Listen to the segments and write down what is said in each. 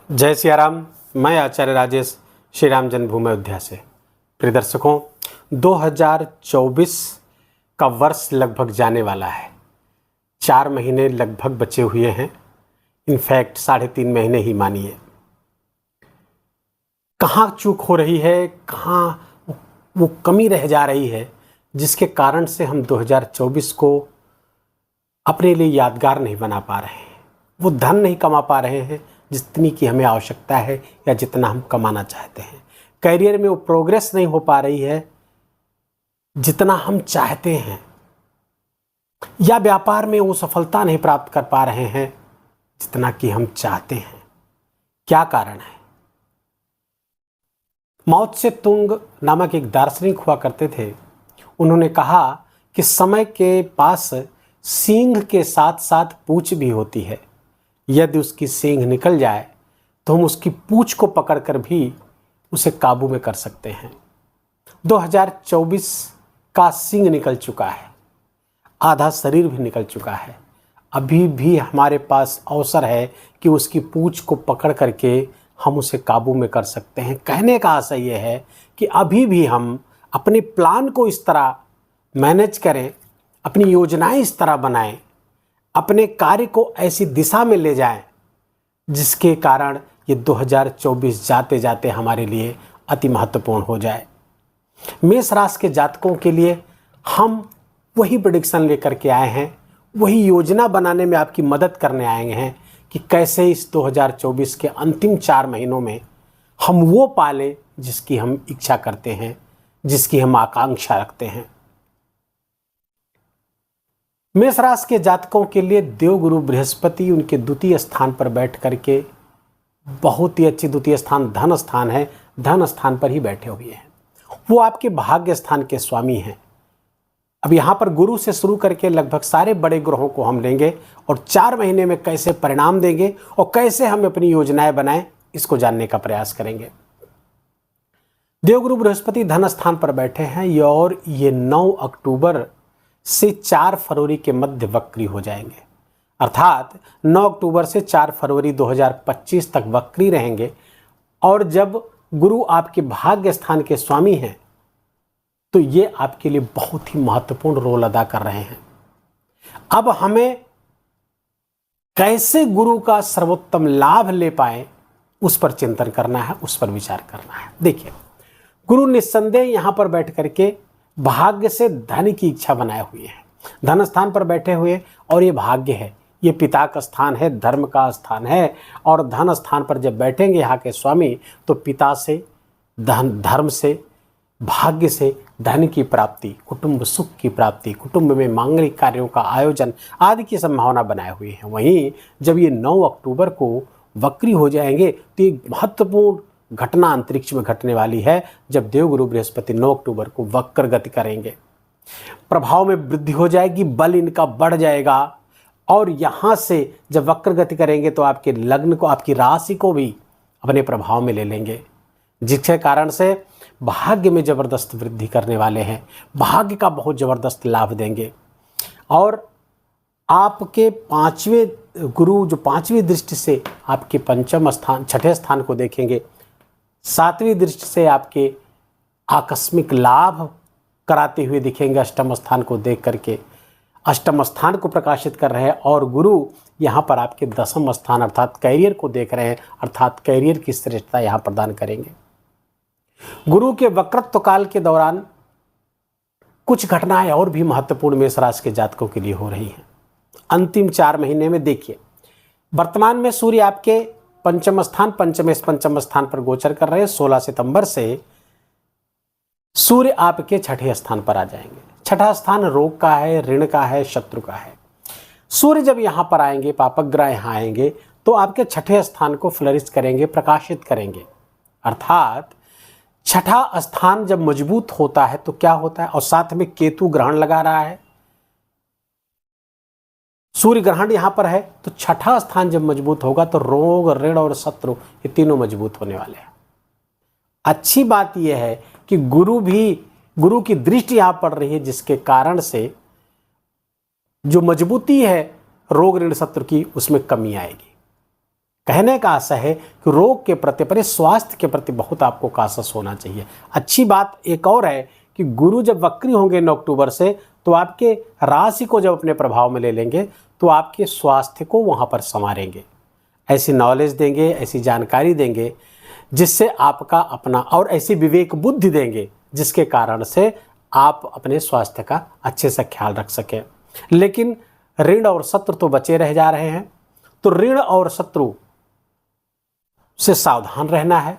जय सिया राम। मैं आचार्य राजेश श्री राम जन्मभूमि अयोध्या से। प्रिय दर्शकों, 2024 का वर्ष लगभग जाने वाला है। 4 महीने लगभग बचे हुए हैं। इनफैक्ट 3.5 महीने ही मानिए। कहाँ चूक हो रही है, कहाँ वो कमी रह जा रही है, जिसके कारण से हम 2024 को अपने लिए यादगार नहीं बना पा रहे हैं। वो धन नहीं कमा पा रहे हैं जितनी की हमें आवश्यकता है या जितना हम कमाना चाहते हैं। करियर में वो प्रोग्रेस नहीं हो पा रही है जितना हम चाहते हैं, या व्यापार में वो सफलता नहीं प्राप्त कर पा रहे हैं जितना कि हम चाहते हैं। क्या कारण है? माओ त्से तुंग नामक एक दार्शनिक हुआ करते थे। उन्होंने कहा कि समय के पास सींग के साथ साथ पूंछ भी होती है। यदि उसकी सींग निकल जाए तो हम उसकी पूंछ को पकड़कर भी उसे काबू में कर सकते हैं। 2024 का सींग निकल चुका है, आधा शरीर भी निकल चुका है। अभी भी हमारे पास अवसर है कि उसकी पूंछ को पकड़ करके हम उसे काबू में कर सकते हैं। कहने का आशय यह है कि अभी भी हम अपने प्लान को इस तरह मैनेज करें, अपनी योजनाएं इस तरह बनाएं, अपने कार्य को ऐसी दिशा में ले जाएं जिसके कारण ये 2024 जाते जाते हमारे लिए अति महत्वपूर्ण हो जाए। मेष राशि के जातकों के लिए हम वही प्रेडिक्शन लेकर के आए हैं, वही योजना बनाने में आपकी मदद करने आए हैं कि कैसे इस 2024 के अंतिम 4 महीनों में हम वो पालें जिसकी हम इच्छा करते हैं, जिसकी हम आकांक्षा रखते हैं। मेष राशि के जातकों के लिए देवगुरु बृहस्पति उनके द्वितीय स्थान पर बैठ करके, बहुत ही अच्छी द्वितीय स्थान धन स्थान है, धन स्थान पर ही बैठे हुए हैं। वो आपके भाग्य स्थान के स्वामी हैं। अब यहाँ पर गुरु से शुरू करके लगभग सारे बड़े ग्रहों को हम लेंगे और 4 महीने में कैसे परिणाम देंगे और कैसे हम अपनी योजनाएं बनाएं, इसको जानने का प्रयास करेंगे। देवगुरु बृहस्पति धन स्थान पर बैठे हैं और ये 9 अक्टूबर से 4 फरवरी के मध्य वक्री हो जाएंगे। अर्थात 9 अक्टूबर से 4 फरवरी 2025 तक वक्री रहेंगे। और जब गुरु आपके भाग्य स्थान के स्वामी हैं तो ये आपके लिए बहुत ही महत्वपूर्ण रोल अदा कर रहे हैं। अब हमें कैसे गुरु का सर्वोत्तम लाभ ले पाए उस पर चिंतन करना है, उस पर विचार करना है। देखिए, गुरु निस्संदेह यहां पर बैठ करके भाग्य से धन की इच्छा बनाए हुए हैं। धन स्थान पर बैठे हुए, और ये भाग्य है, ये पिता का स्थान है, धर्म का स्थान है। और धन स्थान पर जब बैठेंगे यहाँ के स्वामी तो पिता से, धर्म से, भाग्य से धन की प्राप्ति, कुटुंब सुख की प्राप्ति, कुटुंब में मांगलिक कार्यों का आयोजन आदि की संभावना बनाए हुए हैं। वहीं जब ये 9 अक्टूबर को वक्री हो जाएंगे तो एक महत्वपूर्ण घटना अंतरिक्ष में घटने वाली है। जब देवगुरु बृहस्पति 9 अक्टूबर को वक्र गति करेंगे, प्रभाव में वृद्धि हो जाएगी, बल इनका बढ़ जाएगा। और यहां से जब वक्र गति करेंगे तो आपके लग्न को, आपकी राशि को भी अपने प्रभाव में ले लेंगे, जिसके कारण से भाग्य में जबरदस्त वृद्धि करने वाले हैं, भाग्य का बहुत जबरदस्त लाभ देंगे। और आपके 5वें गुरु जो 5वीं दृष्टि से आपके पंचम स्थान, 6ठे स्थान को देखेंगे, 7वीं दृष्टि से आपके आकस्मिक लाभ कराते हुए दिखेंगे। अष्टम स्थान को देख करके अष्टम स्थान को प्रकाशित कर रहे हैं। और गुरु यहाँ पर आपके 10वें स्थान अर्थात कैरियर को देख रहे हैं, अर्थात कैरियर की श्रेष्ठता यहाँ प्रदान करेंगे। गुरु के वक्रत्व काल के दौरान कुछ घटनाएं और भी महत्वपूर्ण मेष राशि के जातकों के लिए हो रही हैं। अंतिम 4 महीने में देखिए, वर्तमान में सूर्य आपके पंचम स्थान पर गोचर कर रहे हैं। 16 सितंबर से सूर्य आपके 6ठे स्थान पर आ जाएंगे। 6ठा स्थान रोग का है, ऋण का है, शत्रु का है। सूर्य जब यहां पर आएंगे, पापक ग्रह यहां आएंगे तो आपके 6ठे स्थान को फ्लरिश करेंगे, प्रकाशित करेंगे। अर्थात 6ठा स्थान जब मजबूत होता है तो क्या होता है, और साथ में केतु ग्रहण लगा रहा है, सूर्य ग्रहण यहां पर है, तो 6ठा स्थान जब मजबूत होगा तो रोग, ऋण और शत्रु ये तीनों मजबूत होने वाले हैं। अच्छी बात यह है कि गुरु की दृष्टि यहां पड़ रही है, जिसके कारण से जो मजबूती है रोग, ऋण, शत्रु की, उसमें कमी आएगी। कहने का आशय है कि रोग के प्रति, अपने स्वास्थ्य के प्रति बहुत आपको कासस होना चाहिए। अच्छी बात एक और है कि गुरु जब वक्री होंगे 9 अक्टूबर से, तो आपके राशि को जब अपने प्रभाव में ले लेंगे तो आपके स्वास्थ्य को वहाँ पर संवारेंगे, ऐसी नॉलेज देंगे, ऐसी जानकारी देंगे जिससे आपका अपना, और ऐसी विवेक बुद्धि देंगे जिसके कारण से आप अपने स्वास्थ्य का अच्छे से ख्याल रख सकें। लेकिन ऋण और शत्रु तो बचे रह जा रहे हैं, तो ऋण और शत्रु से सावधान रहना है।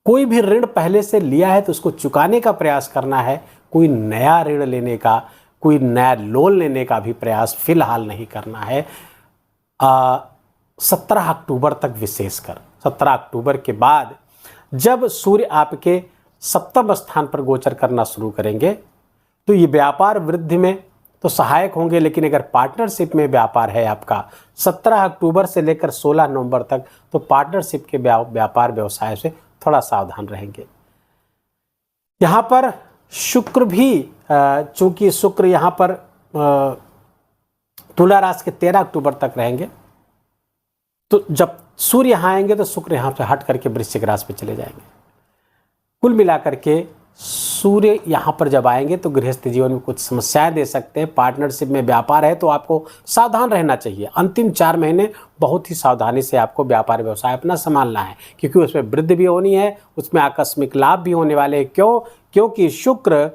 कोई भी ऋण पहले से लिया है तो उसको चुकाने का प्रयास करना है। कोई नया ऋण लेने का, कोई नया लोन लेने का भी प्रयास फिलहाल नहीं करना है। 17 अक्टूबर तक, विशेषकर 17 अक्टूबर के बाद जब सूर्य आपके सप्तम स्थान पर गोचर करना शुरू करेंगे तो ये व्यापार वृद्धि में तो सहायक होंगे। लेकिन अगर पार्टनरशिप में व्यापार है आपका 17 अक्टूबर से लेकर 16 नवंबर तक, तो पार्टनरशिप के व्यापार व्यवसाय से थोड़ा सावधान रहेंगे। यहाँ पर शुक्र भी, चूंकि शुक्र यहाँ पर तुला राशि के 13 अक्टूबर तक रहेंगे, तो जब सूर्य यहाँ आएंगे तो शुक्र यहाँ से हट करके वृश्चिक राशि पे चले जाएंगे। कुल मिलाकर के सूर्य यहाँ पर जब आएंगे तो गृहस्थ जीवन में कुछ समस्याएं दे सकते हैं। पार्टनरशिप में व्यापार है तो आपको सावधान रहना चाहिए। अंतिम 4 महीने बहुत ही सावधानी से आपको व्यापार व्यवसाय अपना संभालना है, क्योंकि उसमें वृद्धि भी होनी है, उसमें आकस्मिक लाभ भी होने वाले हैं। क्योंकि शुक्र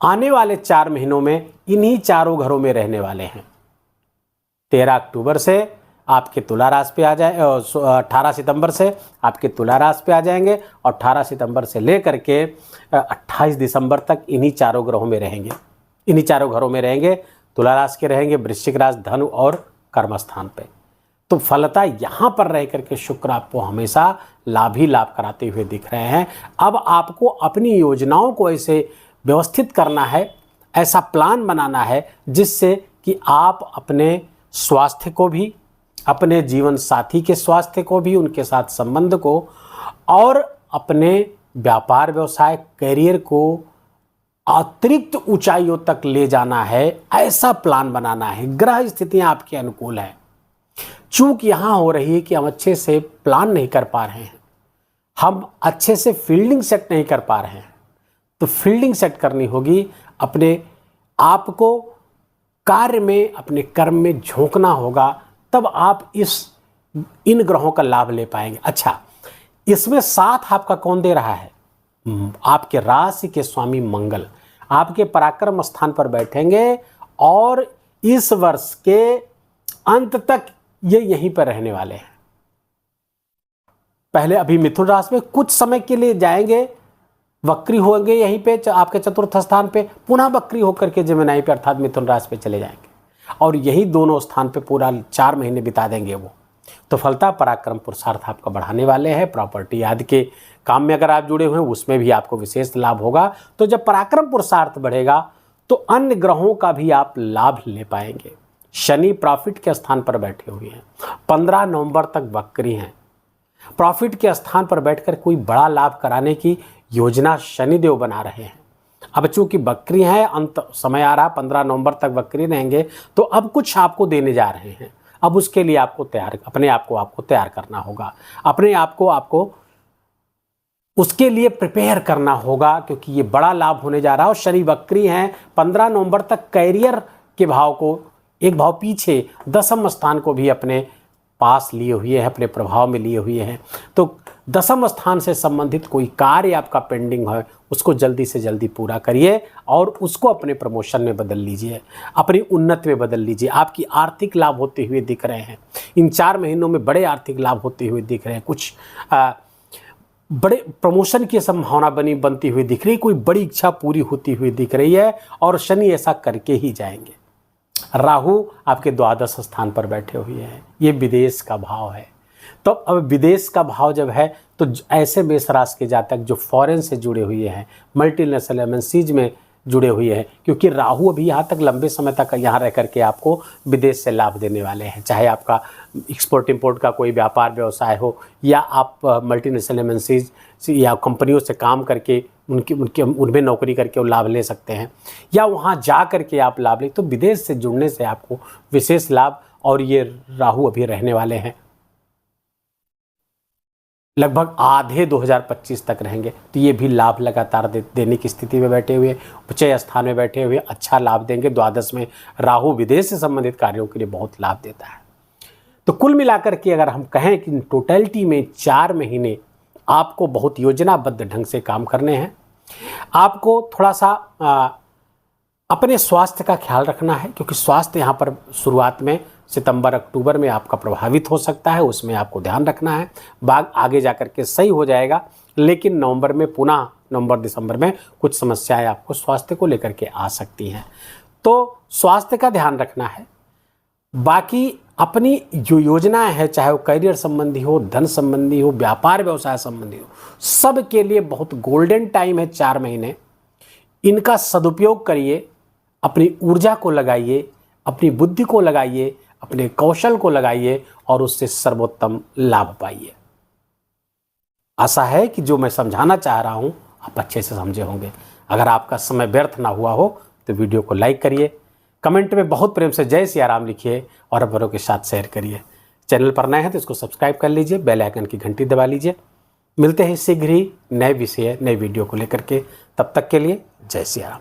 आने वाले 4 महीनों में इन्हीं चारों घरों में रहने वाले हैं। 13 अक्टूबर से आपके तुला राशि पे आ जाए, 18 सितंबर से आपके तुला राशि पे आ जाएंगे और 18 सितंबर से लेकर के 28 दिसंबर तक इन्हीं चारों ग्रहों में रहेंगे, इन्हीं चारों घरों में रहेंगे। तुला राशि के रहेंगे, वृश्चिक राशि, धनु और कर्म स्थान पे। तो फलता यहाँ पर रह करके शुक्र आपको हमेशा लाभ ही लाभ कराते हुए दिख रहे हैं। अब आपको अपनी योजनाओं को ऐसे व्यवस्थित करना है, ऐसा प्लान बनाना है जिससे कि आप अपने स्वास्थ्य को भी, अपने जीवन साथी के स्वास्थ्य को भी, उनके साथ संबंध को, और अपने व्यापार व्यवसाय करियर को अतिरिक्त ऊंचाइयों तक ले जाना है। ऐसा प्लान बनाना है। ग्रह स्थितियां आपके अनुकूल है। चूक यहाँ हो रही है कि हम अच्छे से प्लान नहीं कर पा रहे हैं, हम अच्छे से फील्डिंग सेट नहीं कर पा रहे हैं। तो फील्डिंग सेट करनी होगी, अपने आप को कार्य में, अपने कर्म में झोंकना होगा, तब आप इन ग्रहों का लाभ ले पाएंगे। अच्छा, इसमें साथ आपका कौन दे रहा है? आपके राशि के स्वामी मंगल आपके पराक्रम स्थान पर बैठेंगे और इस वर्ष के अंत तक ये यहीं पर रहने वाले हैं। पहले अभी मिथुन राशि में कुछ समय के लिए जाएंगे, वक्री होंगे यहीं पे आपके चतुर्थ स्थान पे, पुनः वक्री होकर के जेमिनी पे अर्थात मिथुन राशि पे चले जाएंगे और यही दोनों स्थान पे पूरा 4 महीने बिता देंगे वो। तो फलता पराक्रम पुरुषार्थ आपका बढ़ाने वाले हैं। प्रॉपर्टी आदि के काम में अगर आप जुड़े हुए हैं उसमें भी आपको विशेष लाभ होगा। तो जब पराक्रम पुरुषार्थ बढ़ेगा तो अन्य ग्रहों का भी आप लाभ ले पाएंगे। शनि प्रॉफिट के स्थान पर बैठे हुए हैं, 15 नवंबर तक वक्री हैं। प्रॉफिट के स्थान पर बैठकर कोई बड़ा लाभ कराने की योजना शनिदेव बना रहे हैं। अब चूंकि बकरी है, अंत समय आ रहा, 15 नवंबर तक बकरी रहेंगे, तो अब कुछ आपको देने जा रहे हैं। अब उसके लिए आपको अपने आप को आपको तैयार करना होगा, अपने आप को आपको उसके लिए प्रिपेयर करना होगा, क्योंकि ये बड़ा लाभ होने जा रहा है। और शनि बकरी हैं, 15 नवंबर तक कैरियर के भाव को एक भाव पीछे 10वें स्थान को भी अपने पास लिए हुए हैं, अपने प्रभाव में लिए हुए हैं। तो 10वें स्थान से संबंधित कोई कार्य आपका पेंडिंग है उसको जल्दी से जल्दी पूरा करिए और उसको अपने प्रमोशन में बदल लीजिए, अपनी उन्नति में बदल लीजिए। आपकी आर्थिक लाभ होते हुए दिख रहे हैं। इन 4 महीनों में बड़े आर्थिक लाभ होते हुए दिख रहे हैं। कुछ बड़े प्रमोशन की संभावना बनती हुई दिख रही है, कोई बड़ी इच्छा पूरी होती हुई दिख रही है और शनि ऐसा करके ही जाएंगे। राहु आपके 12वें स्थान पर बैठे हुए हैं, ये विदेश का भाव है। तो अब विदेश का भाव जब है तो ऐसे मेष राशि के जातक जो फॉरेन से जुड़े हुए हैं, मल्टीनेशनल एमएनसीज में जुड़े हुए हैं, क्योंकि राहु अभी यहाँ तक लंबे समय तक यहाँ रह करके आपको विदेश से लाभ देने वाले हैं। चाहे आपका एक्सपोर्ट इंपोर्ट का कोई व्यापार व्यवसाय हो या आप मल्टीनेशनल एमएनसीज या कंपनियों से काम करके उनमें नौकरी करके वो लाभ ले सकते हैं, या वहाँ जा करके आप लाभ ले। तो विदेश से जुड़ने से आपको विशेष लाभ, और ये राहु अभी रहने वाले हैं लगभग आधे 2025 तक रहेंगे। तो ये भी लाभ लगातार देने की स्थिति में बैठे हुए, उच्च स्थान में बैठे हुए अच्छा लाभ देंगे। द्वादश में राहु विदेश से संबंधित कार्यों के लिए बहुत लाभ देता है। तो कुल मिलाकर के अगर हम कहें कि टोटलिटी में 4 महीने आपको बहुत योजनाबद्ध ढंग से काम करने हैं। आपको थोड़ा सा अपने स्वास्थ्य का ख्याल रखना है, क्योंकि स्वास्थ्य यहाँ पर शुरुआत में सितंबर अक्टूबर में आपका प्रभावित हो सकता है, उसमें आपको ध्यान रखना है। बाग आगे जाकर के सही हो जाएगा, लेकिन नवंबर में पुनः नवंबर दिसंबर में कुछ समस्याएं आपको स्वास्थ्य को लेकर के आ सकती हैं। तो स्वास्थ्य का ध्यान रखना है। बाकी अपनी जो योजनाएं हैं, चाहे वो करियर संबंधी हो, धन संबंधी हो, व्यापार व्यवसाय संबंधी हो, सब के लिए बहुत गोल्डन टाइम है 4 महीने। इनका सदुपयोग करिए, अपनी ऊर्जा को लगाइए, अपनी बुद्धि को लगाइए, अपने कौशल को लगाइए और उससे सर्वोत्तम लाभ पाइए। आशा है कि जो मैं समझाना चाह रहा हूं आप अच्छे से समझे होंगे। अगर आपका समय व्यर्थ ना हुआ हो तो वीडियो को लाइक करिए, कमेंट में बहुत प्रेम से जय सिया राम लिखिए और अपनों के साथ शेयर करिए। चैनल पर नए हैं तो इसको सब्सक्राइब कर लीजिए, बेल आइकन की घंटी दबा लीजिए। मिलते हैं शीघ्र ही नए विषय नए वीडियो को लेकर के। तब तक के लिए जय सिया राम।